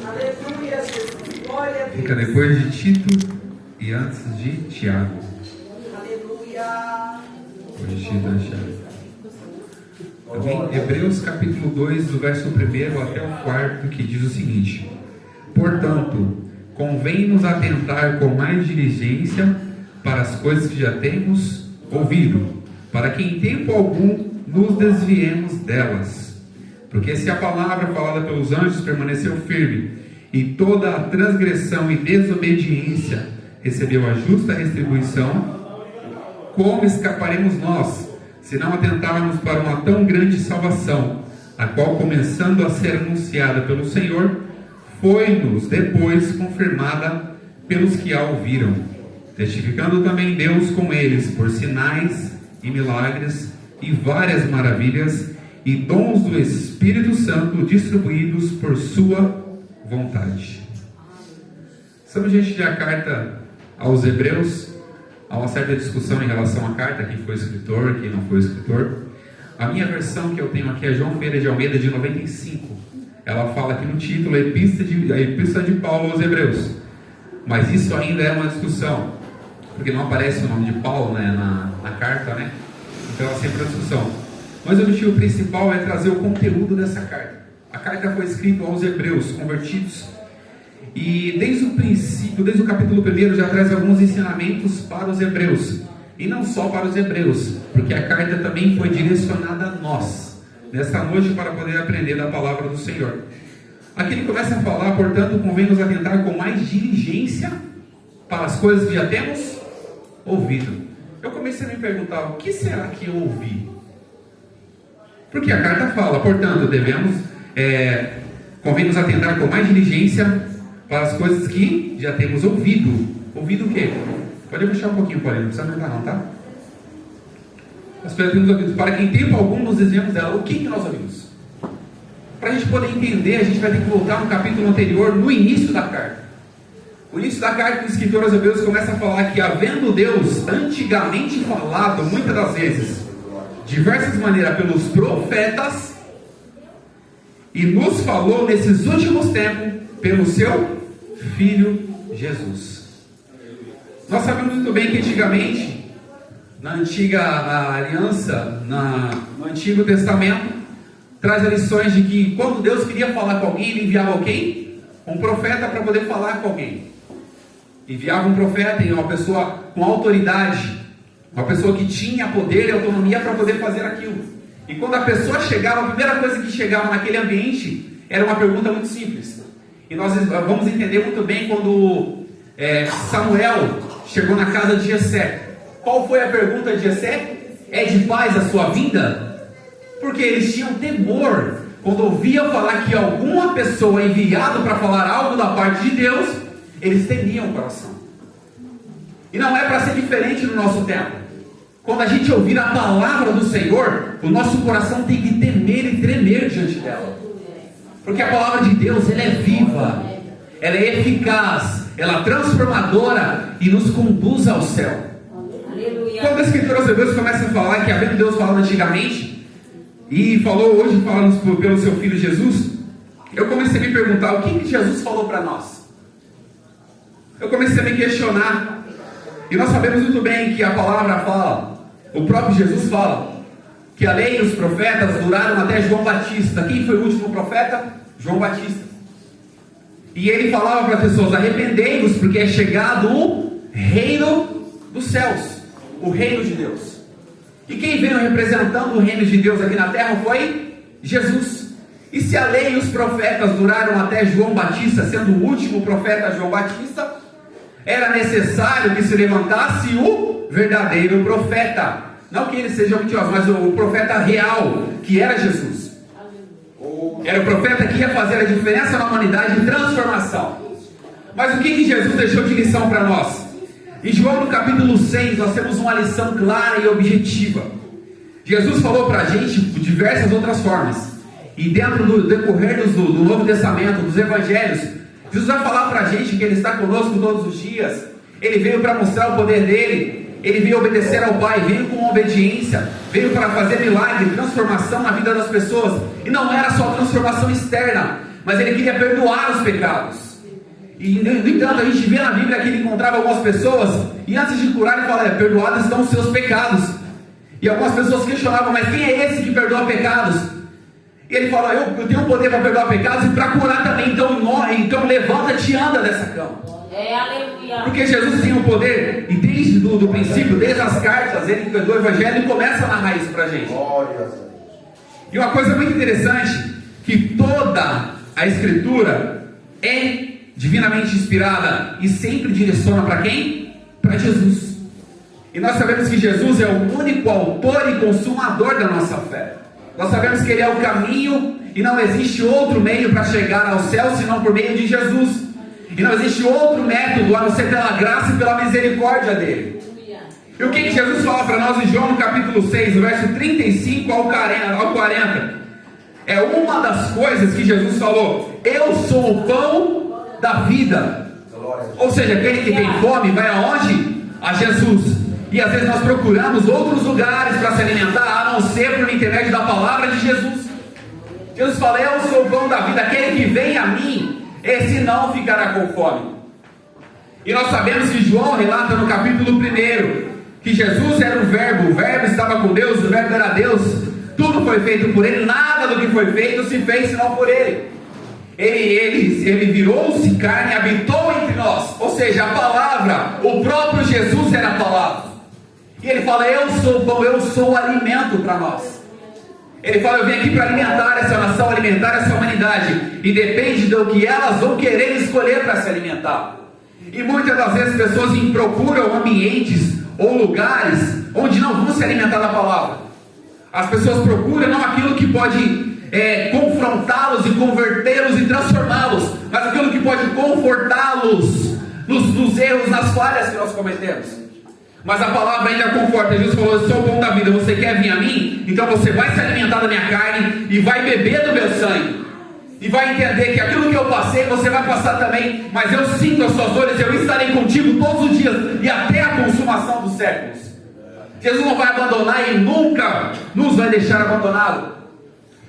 Aleluia, Jesus. Glória a Deus. Fica depois de Tito e antes de Tiago. Aleluia. Depois de Tito e Tiago. Também Hebreus capítulo 2, do verso 1 até o 4, que diz o seguinte: portanto, convém-nos atentar com mais diligência para as coisas que já temos ouvido, para que em tempo algum nos desviemos delas. Porque se a palavra falada pelos anjos permaneceu firme, e toda a transgressão e desobediência recebeu a justa retribuição, como escaparemos nós, se não atentarmos para uma tão grande salvação, a qual, começando a ser anunciada pelo Senhor, foi-nos depois confirmada pelos que a ouviram, testificando também Deus com eles por sinais e milagres e várias maravilhas e dons do Espírito Santo distribuídos por sua vontade. Estamos diante da carta aos Hebreus. Há uma certa discussão em relação à carta, quem foi escritor, quem não foi escritor. A minha versão que eu tenho aqui é João Ferreira de Almeida, de 95. Ela fala aqui no título, a Epístola de Paulo aos Hebreus. Mas isso ainda é uma discussão, porque não aparece o nome de Paulo, né, na carta, né? Então é sempre uma discussão. Mas o objetivo principal é trazer o conteúdo dessa carta. A carta foi escrita aos Hebreus convertidos, e desde o princípio, desde o capítulo 1, já traz alguns ensinamentos para os Hebreus. E não só para os Hebreus, porque a carta também foi direcionada a nós, nesta noite, para poder aprender da palavra do Senhor. Aqui ele começa a falar, portanto, convém nos atentar com mais diligência para as coisas que já temos ouvido. Eu comecei a me perguntar, o que será que eu ouvi? Porque a carta fala, portanto, convém nos atentar com mais diligência para as coisas que já temos ouvido. Ouvido o quê? Pode puxar um pouquinho, Paulinho, não precisa aumentar não, tá? As coisas que temos ouvido, para que em tempo algum nos desviemos dela. O que nós ouvimos? Para a gente poder entender, a gente vai ter que voltar no capítulo anterior, no início da carta. O início da carta, o escritor aos Hebreus começa a falar que, havendo Deus antigamente falado, muitas das vezes, diversas maneiras, pelos profetas, e nos falou nesses últimos tempos pelo seu Filho Jesus. Nós sabemos muito bem que antigamente, na antiga aliança, no Antigo Testamento, traz as lições de que quando Deus queria falar com alguém, ele enviava alguém, um profeta, para poder falar com alguém. Enviava um profeta, uma pessoa com autoridade, uma pessoa que tinha poder e autonomia para poder fazer aquilo. E quando a pessoa chegava, a primeira coisa que chegava naquele ambiente era uma pergunta muito simples. E nós vamos entender muito bem quando Samuel chegou na casa de Jessé. Qual foi a pergunta de Jessé? É de paz a sua vinda? Porque eles tinham temor. Quando ouviam falar que alguma pessoa enviada para falar algo da parte de Deus, eles temiam o coração. E não é para ser diferente no nosso tempo. Quando a gente ouvir a palavra do Senhor, o nosso coração tem que temer e tremer diante dela. Porque a palavra de Deus, ela é viva, ela é eficaz, ela é transformadora e nos conduz ao céu. Aleluia. Quando a Escritura aos Hebreus começa a falar que, havendo Deus falado antigamente, e falou hoje, falando pelo seu Filho Jesus, eu comecei a me perguntar, o que Jesus falou para nós? Eu comecei a me questionar, e nós sabemos muito bem que a palavra fala, o próprio Jesus fala, que a lei e os profetas duraram até João Batista. Quem foi o último profeta? João Batista. E ele falava para as pessoas, arrependei-vos, porque é chegado o reino dos céus, o reino de Deus. E quem veio representando o reino de Deus aqui na terra foi Jesus. E se a lei e os profetas duraram até João Batista, sendo o último profeta João Batista, era necessário que se levantasse o verdadeiro profeta. Não que ele seja mentiroso, mas o profeta real, que era Jesus. Era o profeta que ia fazer a diferença na humanidade em transformação. Mas o que Jesus deixou de lição para nós? Em João no capítulo 6, nós temos uma lição clara e objetiva. Jesus falou para a gente de diversas outras formas. E dentro do decorrer do Novo Testamento, dos Evangelhos, Jesus vai falar para a gente que Ele está conosco todos os dias. Ele veio para mostrar o poder dEle. Ele veio obedecer ao Pai, veio com obediência, veio para fazer milagre, transformação na vida das pessoas. E não era só transformação externa, mas ele queria perdoar os pecados. E, no entanto, a gente vê na Bíblia que ele encontrava algumas pessoas, e antes de curar, ele fala: perdoados estão os seus pecados. E algumas pessoas questionavam: mas quem é esse que perdoa pecados? E ele fala: eu tenho poder para perdoar pecados e para curar também. Então levanta-te e anda dessa cama. Aleluia. Porque Jesus tem o poder, e desde do princípio, desde as cartas, ele do Evangelho, ele começa a narrar isso para a gente. E uma coisa muito interessante, que toda a Escritura é divinamente inspirada e sempre direciona para quem? Para Jesus. E nós sabemos que Jesus é o único autor e consumador da nossa fé. Nós sabemos que Ele é o caminho e não existe outro meio para chegar ao céu senão por meio de Jesus. E não existe outro método a não ser pela graça e pela misericórdia dele. E o que Jesus fala para nós em João no capítulo 6, no verso 35 ao 40? É uma das coisas que Jesus falou: eu sou o pão da vida. Ou seja, aquele que tem fome vai aonde? A Jesus. E às vezes nós procuramos outros lugares para se alimentar, a não ser por intermédio da palavra de Jesus. Jesus fala: eu sou o pão da vida, aquele que vem a mim, esse não ficará com fome. E nós sabemos que João relata no capítulo 1 que Jesus era o Verbo estava com Deus, o Verbo era Deus, tudo foi feito por Ele, nada do que foi feito se fez senão por Ele. Ele virou-se carne e habitou entre nós, ou seja, a palavra, o próprio Jesus era a palavra. E Ele fala: eu sou o pão, eu sou o alimento para nós. Ele fala: eu vim aqui para alimentar essa nação, alimentar essa humanidade, e depende do que elas vão querer escolher para se alimentar. E muitas das vezes pessoas procuram ambientes ou lugares onde não vão se alimentar da palavra. As pessoas procuram não aquilo que pode confrontá-los e convertê-los e transformá-los, mas aquilo que pode confortá-los nos erros, nas falhas que nós cometemos. Mas a palavra ainda conforta. Jesus falou: eu sou o pão da vida, você quer vir a mim? Então você vai se alimentar da minha carne e vai beber do meu sangue, e vai entender que aquilo que eu passei, você vai passar também, mas eu sinto as suas dores, eu estarei contigo todos os dias e até a consumação dos séculos. Jesus não vai abandonar e nunca nos vai deixar abandonado.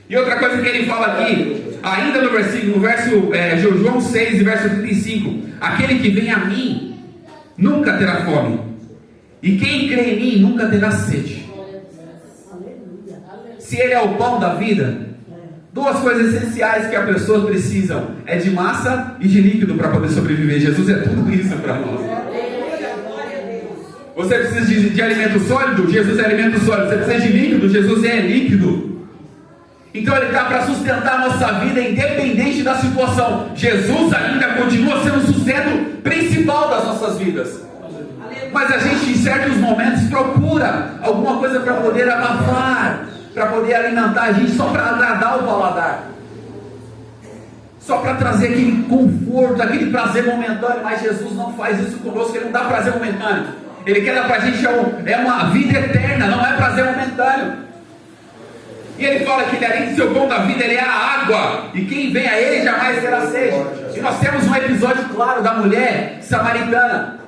E outra coisa que ele fala aqui, ainda no verso João 6, verso 35: aquele que vem a mim nunca terá fome, e quem crê em mim nunca terá sede. Se Ele é o pão da vida, duas coisas essenciais que a pessoa precisa é de massa e de líquido para poder sobreviver. Jesus é tudo isso para nós. Você precisa de alimento sólido? Jesus é alimento sólido. Você precisa de líquido? Jesus é líquido. Então Ele está para sustentar a nossa vida independente da situação. Jesus ainda continua sendo o sustento principal das nossas vidas. Mas a gente em certos momentos procura alguma coisa para poder abafar, para poder alimentar a gente, só para agradar o paladar, só para trazer aquele conforto, aquele prazer momentâneo. Mas Jesus não faz isso conosco. Ele não dá prazer momentâneo. Ele quer dar para a gente uma vida eterna, não é prazer momentâneo. E Ele fala que Ele, além de ser o pão da vida, Ele é a água, e quem vem a Ele jamais terá sede. E nós temos um episódio claro da mulher samaritana.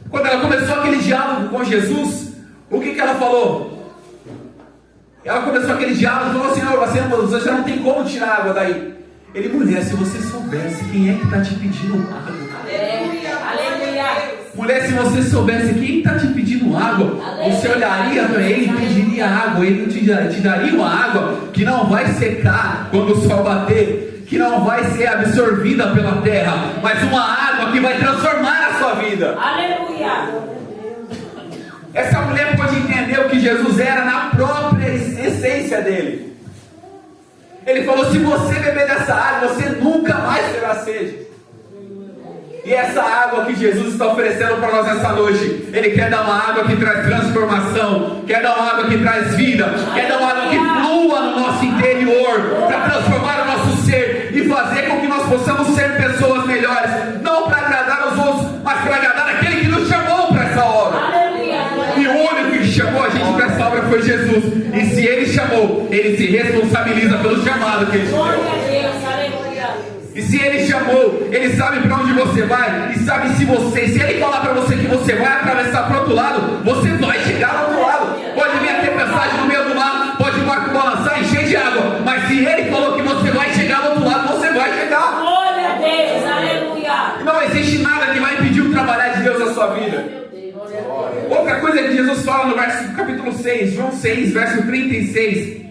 Quando ela começou aquele diálogo com Jesus, o que ela falou? Ela começou aquele diálogo e falou: Senhor, você não tem como tirar água daí. Ele: mulher, se você soubesse quem é que está te pedindo água. Aleluia. Mulher, se você soubesse quem está te pedindo água, você olharia para ele e pediria água. Ele te daria uma água que não vai secar quando o sol bater, que não vai ser absorvida pela terra, mas uma água que vai transformar a sua vida. Aleluia. Essa mulher pode entender o que Jesus era na própria essência dele. Ele falou: se você beber dessa água, você nunca mais terá sede. E essa água que Jesus está oferecendo para nós essa noite, Ele quer dar uma água que traz transformação, quer dar uma água que traz vida, quer dar uma água que flua no nosso interior, para transformar o nosso ser e fazer com que nós possamos ser pessoas melhores, não para agradar os outros, mas para agradar aquele que nos chamou para essa obra. E o único que chamou a gente para essa obra foi Jesus. E se Ele chamou, Ele se responsabiliza pelo chamado que Ele te deu. E se Ele chamou, Ele sabe para onde você vai, e sabe se Ele falar para você que você vai atravessar para o outro lado, você vai chegar ao outro lado. Pode vir a tempestade no meio do mar, pode o barco balançar e encher de água, mas se Ele falou que você vai chegar ao outro lado, você vai Aleluia. Meu Deus, glória a Deus. Outra coisa que Jesus fala no capítulo 6, João 6, verso 36.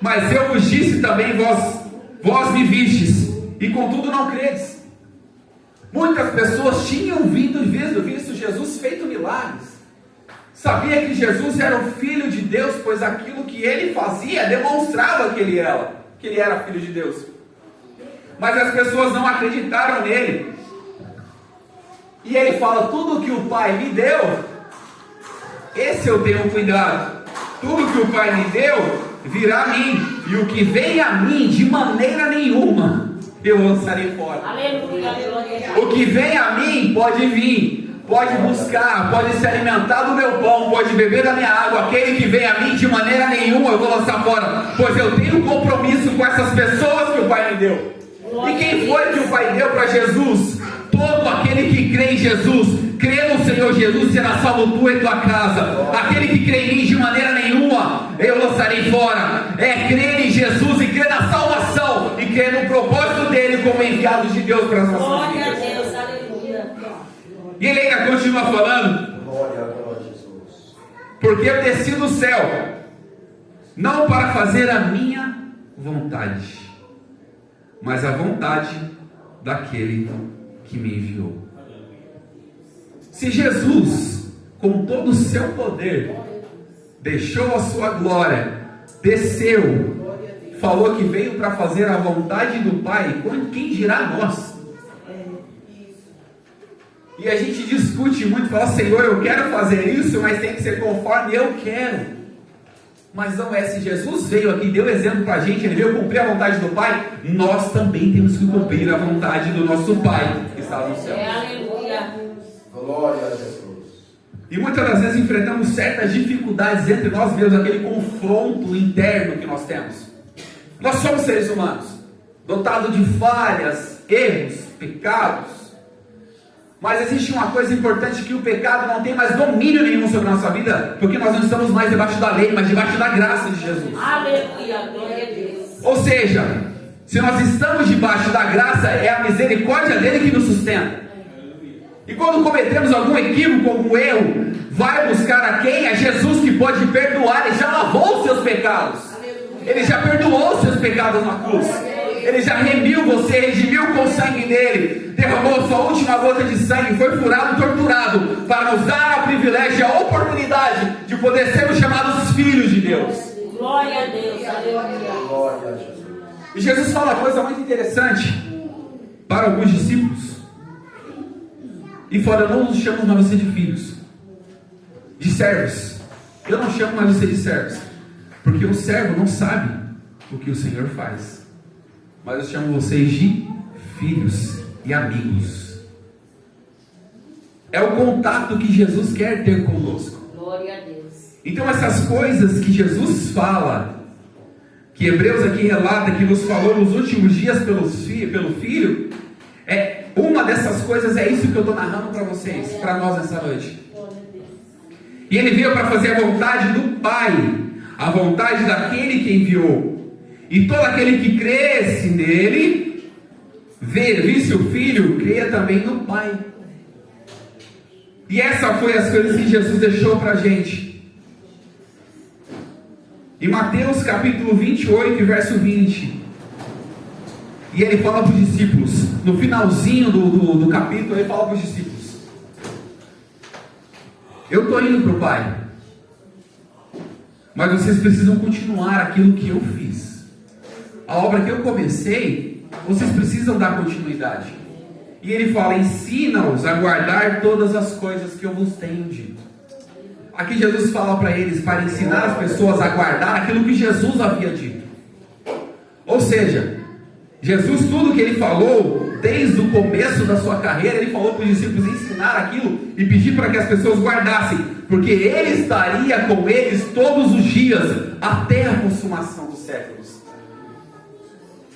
Mas eu vos disse também, vós me vistes, e contudo não credes. Muitas pessoas tinham visto Jesus feito milagres. Sabia que Jesus era o Filho de Deus, pois aquilo que ele fazia demonstrava que ele era Filho de Deus. Mas as pessoas não acreditaram nele. E ele fala: tudo que o Pai me deu, esse eu tenho cuidado. Tudo que o Pai me deu virá a mim, e o que vem a mim, de maneira nenhuma eu lançarei fora. Aleluia, glória a Deus. O que vem a mim pode vir, pode buscar, pode se alimentar do meu pão, pode beber da minha água. Aquele que vem a mim, de maneira nenhuma eu vou lançar fora, pois eu tenho compromisso com essas pessoas que o Pai me deu. E quem foi que o Pai deu para Jesus? Todo aquele que crê em Jesus, crê no Senhor Jesus, será salvo tu e tua casa. Aquele que crê em mim, de maneira nenhuma eu lançarei fora. É crer em Jesus e crer na salvação, e crer no propósito dele como enviado de Deus para as nossas Glória a vidas. Deus, aleluia. E ele ainda continua falando: Glória a Jesus. porque eu desci do céu, não para fazer a minha vontade, mas a vontade daquele que me enviou. Se Jesus, com todo o seu poder, deixou a sua glória, desceu, falou que veio para fazer a vontade do Pai, quem dirá nós? E a gente discute muito, fala: Senhor, eu quero fazer isso, mas tem que ser conforme eu quero. Mas não é. Se Jesus veio aqui, deu exemplo para a gente, ele veio cumprir a vontade do Pai, nós também temos que cumprir a vontade do nosso Pai que está no céu. Aleluia. Glória a Jesus. E muitas das vezes enfrentamos certas dificuldades entre nós mesmos, aquele confronto interno que nós temos. Nós somos seres humanos, dotados de falhas, erros, pecados. Mas existe uma coisa importante, que o pecado não tem mais domínio nenhum sobre a nossa vida, porque nós não estamos mais debaixo da lei, mas debaixo da graça de Jesus. Aleluia, glória a Deus. Ou seja, se nós estamos debaixo da graça, é a misericórdia dele que nos sustenta. E quando cometemos algum equívoco, algum erro, vai buscar a quem? A Jesus, que pode perdoar. Ele já lavou os seus pecados, ele já perdoou os seus pecados na cruz, ele já remiu você, redimiu com o sangue dele, derramou sua última gota de sangue, foi furado, torturado, para nos dar a privilégio, a oportunidade de poder sermos chamados filhos de Deus. Glória a Deus, aleluia. Glória a Jesus. E Jesus fala uma coisa muito interessante para alguns discípulos. E fala: eu não os chamo mais você de filhos, de servos. Eu não chamo mais você de servos, porque o servo não sabe o que o Senhor faz. Mas eu chamo vocês de filhos e amigos. É o contato que Jesus quer ter conosco. Glória a Deus. Então essas coisas que Jesus fala, que Hebreus aqui relata, que nos falou nos últimos dias pelo Filho, uma dessas coisas é isso que eu estou narrando para vocês, para nós nessa noite. E ele veio para fazer a vontade do Pai, a vontade daquele que enviou. E todo aquele que cresce nele, visse o Filho, creia também no Pai. E essa foi as coisas que Jesus deixou para a gente. Em Mateus capítulo 28, verso 20. E ele fala para os discípulos, no finalzinho do capítulo, ele fala para os discípulos: eu estou indo para o Pai, mas vocês precisam continuar aquilo que eu fiz. A obra que eu comecei, vocês precisam dar continuidade. E ele fala: ensina-os a guardar todas as coisas que eu vos tenho dito. Aqui Jesus fala para eles, para ensinar as pessoas a guardar aquilo que Jesus havia dito. Ou seja, Jesus, tudo que ele falou, desde o começo da sua carreira, ele falou para os discípulos ensinar aquilo e pedir para que as pessoas guardassem, porque ele estaria com eles todos os dias, até a consumação dos séculos.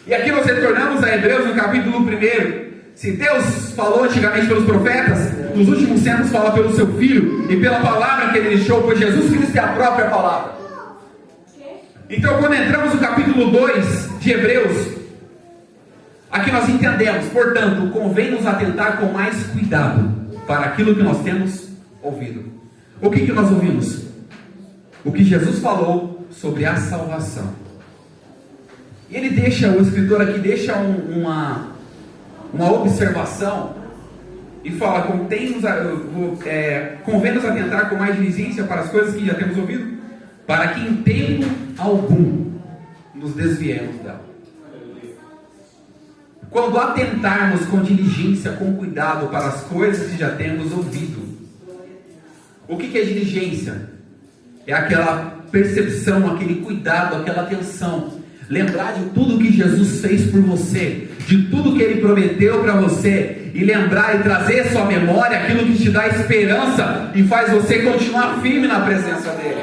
E aqui nós retornamos a Hebreus no capítulo 1. Se Deus falou antigamente pelos profetas, nos últimos tempos fala pelo seu Filho e pela palavra que ele deixou, pois Jesus Cristo é a própria palavra. Então, quando entramos no capítulo 2 de Hebreus, aqui nós entendemos: portanto, convém nos atentar com mais cuidado para aquilo que nós temos ouvido. O que nós ouvimos? O que Jesus falou sobre a salvação. E ele deixa, o escritor aqui deixa uma observação e fala: convém-nos atentar com mais diligência para as coisas que já temos ouvido, para que em tempo algum nos desviemos dela. Quando atentarmos com diligência, com cuidado para as coisas que já temos ouvido. O que é diligência? É aquela percepção, aquele cuidado, aquela atenção. Lembrar de tudo que Jesus fez por você, de tudo que Ele prometeu para você, e lembrar e trazer à sua memória aquilo que te dá esperança e faz você continuar firme na presença dEle.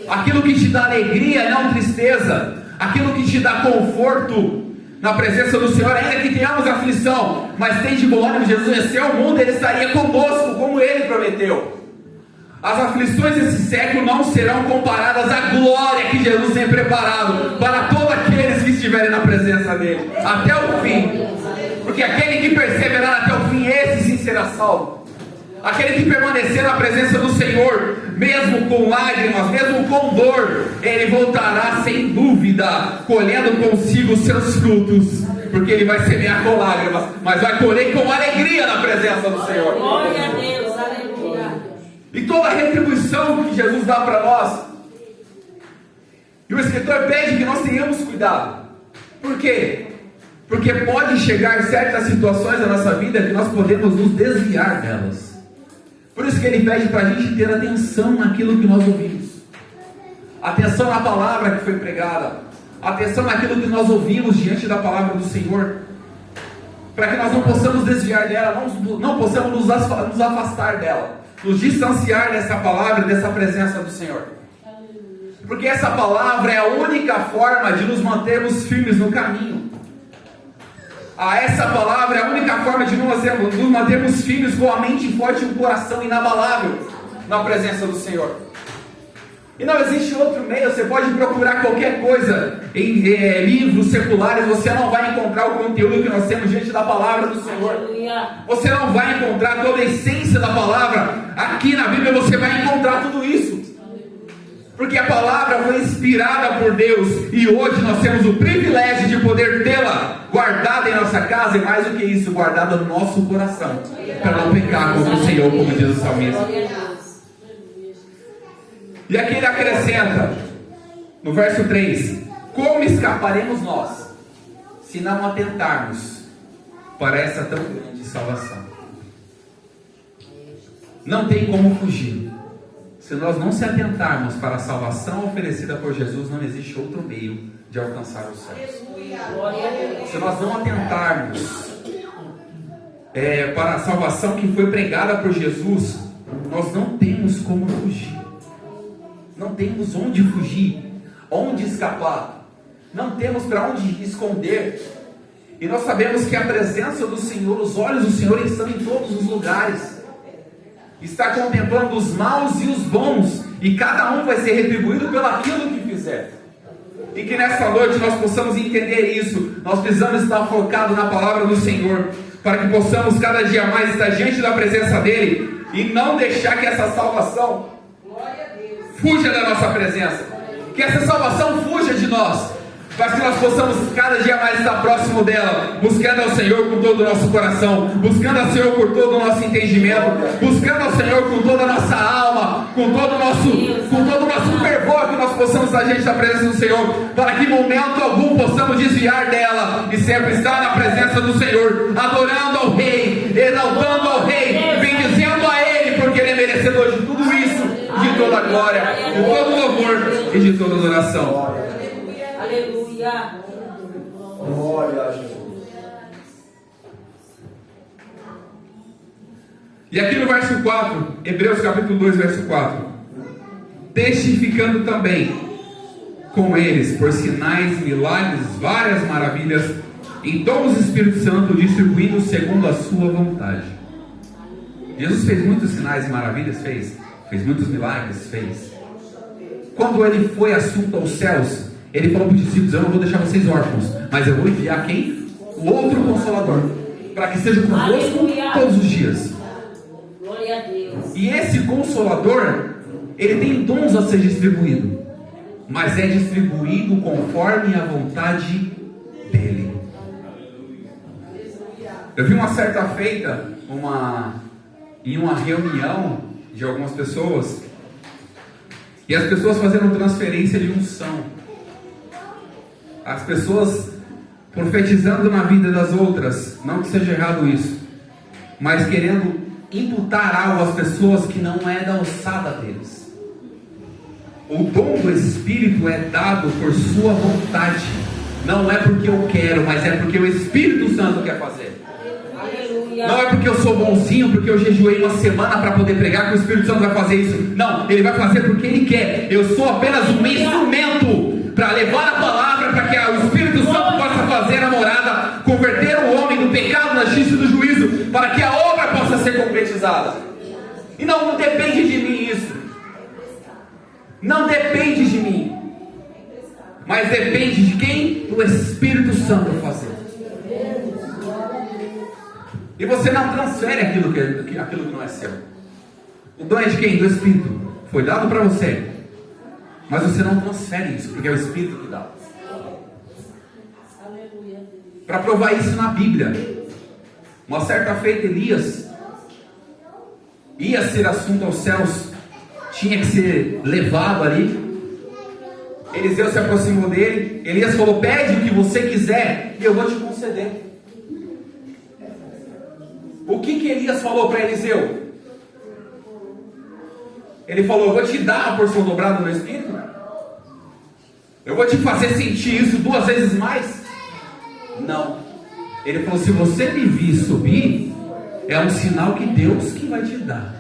Aquilo que te dá alegria, não tristeza. Aquilo que te dá conforto na presença do Senhor, ainda que tenhamos aflição, mas tem de bom ânimo. Jesus venceu o mundo, Ele estaria conosco, como Ele prometeu. As aflições desse século não serão comparadas à glória que Jesus tem preparado para todos aqueles que estiverem na presença dEle, até o fim. Porque aquele que perseverar até o fim, esse sim será salvo. Aquele que permanecer na presença do Senhor, mesmo com lágrimas, mesmo com dor, ele voltará sem dúvida, colhendo consigo os seus frutos. Porque ele vai semear com lágrimas, mas vai colher com alegria na presença do Senhor. Glória a Deus, aleluia. E toda a retribuição que Jesus dá para nós. E o escritor pede que nós tenhamos cuidado. Por quê? Porque pode chegar certas situações na nossa vida que nós podemos nos desviar delas. Por isso que ele pede para a gente ter atenção naquilo que nós ouvimos. Atenção na palavra que foi pregada. Atenção naquilo que nós ouvimos diante da palavra do Senhor. Para que nós não possamos desviar dela, não possamos nos afastar dela. Nos distanciar dessa palavra e dessa presença do Senhor. Porque essa palavra é a única forma de nos mantermos firmes no caminho. Essa palavra é a única forma de nos mantermos firmes com a mente forte e um coração inabalável na presença do Senhor. E não existe outro meio. Você pode procurar qualquer coisa em livros seculares, você não vai encontrar o conteúdo que nós temos diante da palavra do Senhor. Você não vai encontrar toda a essência da palavra. Aqui na Bíblia você vai encontrar tudo isso. Porque a palavra foi inspirada por Deus, e hoje nós temos o privilégio de poder tê-la guardada em nossa casa, e mais do que isso, guardada no nosso coração, para não pecar contra o Senhor, como diz o salmista. E aqui ele acrescenta, no verso 3: como escaparemos nós, se não atentarmos para essa tão grande salvação? Não tem como fugir. Se nós não se atentarmos para a salvação oferecida por Jesus, não existe outro meio de alcançar o céu. Se nós não atentarmos para a salvação que foi pregada por Jesus, nós não temos como fugir. Não temos onde fugir, onde escapar. Não temos para onde esconder. E nós sabemos que a presença do Senhor, os olhos do Senhor estão em todos os lugares. Está contemplando os maus e os bons, e cada um vai ser retribuído pelo aquilo que fizer. E que nessa noite nós possamos entender isso. Nós precisamos estar focados na palavra do Senhor, para que possamos cada dia mais estar diante da presença dEle, e não deixar que essa salvação fuja da nossa presença, que essa salvação fuja de nós, mas que nós possamos cada dia mais estar próximo dela, buscando ao Senhor com todo o nosso coração, buscando ao Senhor por todo o nosso entendimento, buscando ao Senhor com toda a nossa alma, com todo o nosso fervor, que nós possamos estar diante da presença do Senhor, para que em momento algum possamos desviar dela, e sempre estar na presença do Senhor, adorando ao Rei, exaltando ao Rei, bendizendo a Ele, porque Ele é merecedor de tudo isso, de toda a glória, de todo o louvor e de toda a adoração. Aleluia. Glória a Jesus. E aqui no verso 4, Hebreus capítulo 2, verso 4: testificando também com eles por sinais, milagres, várias maravilhas, em dons do Espírito Santo, distribuídos segundo a sua vontade. Jesus fez muitos sinais e maravilhas, fez muitos milagres, Quando ele foi assunto aos céus, ele falou para os discípulos: eu não vou deixar vocês órfãos, mas eu vou enviar quem? O outro Consolador, para que seja conosco todos os dias. E esse Consolador, ele tem dons a ser distribuído, mas é distribuído conforme a vontade dele. Eu vi uma certa feita, em uma reunião de algumas pessoas, e as pessoas fazendo transferência de unção, as pessoas profetizando na vida das outras, não que seja errado isso, mas querendo imputar algo às pessoas que não é da alçada deles. O dom do Espírito é dado por sua vontade, não é porque eu quero, mas é porque o Espírito Santo quer fazer. Aleluia. Não é porque eu sou bonzinho, porque eu jejuei uma semana para poder pregar, que o Espírito Santo vai fazer isso. Não, Ele vai fazer porque Ele quer. Eu sou apenas um instrumento para levar a palavra, para que o Espírito Santo possa fazer a morada, converter o homem do pecado, da justiça e do juízo, para que a obra possa ser concretizada. E não depende de mim isso. Não depende de mim. Mas depende de quem? Do Espírito Santo fazer. E você não transfere aquilo que não é seu. O dom é de quem? Do Espírito. Foi dado para você. Mas você não transfere isso, porque é o Espírito que dá. Para provar isso na Bíblia, uma certa feita Elias ia ser assunto aos céus, tinha que ser levado ali. Eliseu se aproximou dele. Elias falou: pede o que você quiser e eu vou te conceder. O que Elias falou para Eliseu? Ele falou: eu vou te dar a porção dobrada do meu Espírito, eu vou te fazer sentir isso 2 vezes mais. Não. Ele falou: se você me vir subir, é um sinal que Deus que vai te dar.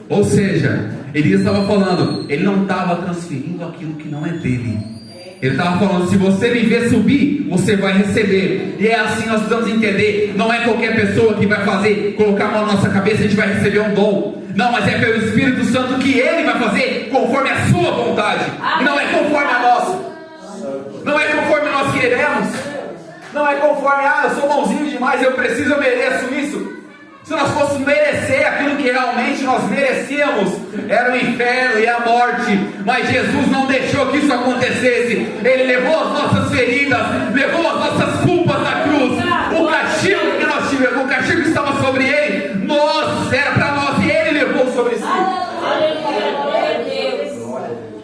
Ou seja, Elias estava falando, ele não estava transferindo aquilo que não é dele. Ele estava falando: se você me ver subir, você vai receber. E é assim nós precisamos entender. Não é qualquer pessoa que vai fazer, colocar a mão na nossa cabeça e a gente vai receber um dom. Não, mas é pelo Espírito Santo que Ele vai fazer conforme a sua vontade. E não é conforme a nossa. Não é conforme nós queremos. Não é conforme, eu sou bonzinho demais, eu preciso, eu mereço isso. Se nós fôssemos merecer aquilo que realmente nós merecíamos, era o inferno e a morte. Mas Jesus não deixou que isso acontecesse. Ele levou as nossas feridas, levou as nossas culpas na cruz. O castigo que nós tivemos, o castigo que estava sobre Ele, era para nós e Ele levou sobre si.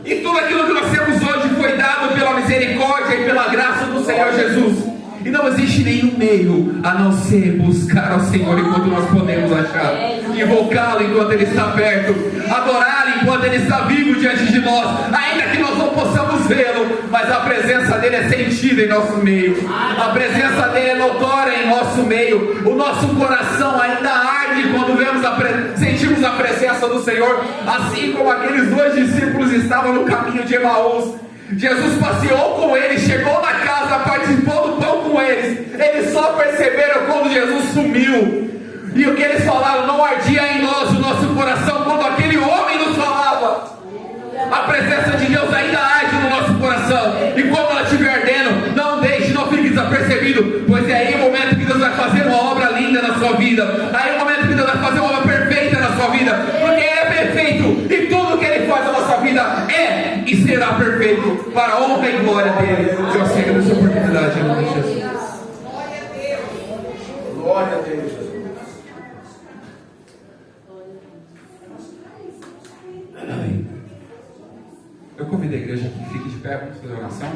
E tudo aquilo que nós temos hoje foi dado pela misericórdia e pela graça do Senhor Jesus. E não existe nenhum meio a não ser buscar ao Senhor enquanto nós podemos achar, invocá-lo enquanto Ele está perto, adorá-lo enquanto Ele está vivo diante de nós, ainda que nós não possamos vê-lo, mas a presença dEle é sentida em nosso meio, a presença dEle é notória em nosso meio. O nosso coração ainda arde quando sentimos a presença do Senhor, assim como aqueles 2 discípulos estavam no caminho de Emaús. Jesus passeou com eles, chegou na casa, participou do pão com eles. Eles só perceberam quando Jesus sumiu. E o que eles falaram não ardia em nós, o nosso coração, quando aquele homem nos falava. A presença de Deus ainda arde no nosso coração. E quando ela estiver ardendo, não deixe, não fique desapercebido, pois é aí o momento que Deus vai fazer uma obra linda na sua vida. Aí é o momento que Deus vai fazer uma obra perfeita na sua vida, porque Ele é perfeito e tudo que Ele faz na nossa vida é e será perfeito para a honra e glória dEle. Eu aceito essa oportunidade em nome de Jesus. Glória a Deus, Jesus. Amém. Eu convido a igreja que fique de pé, vamos fazer oração.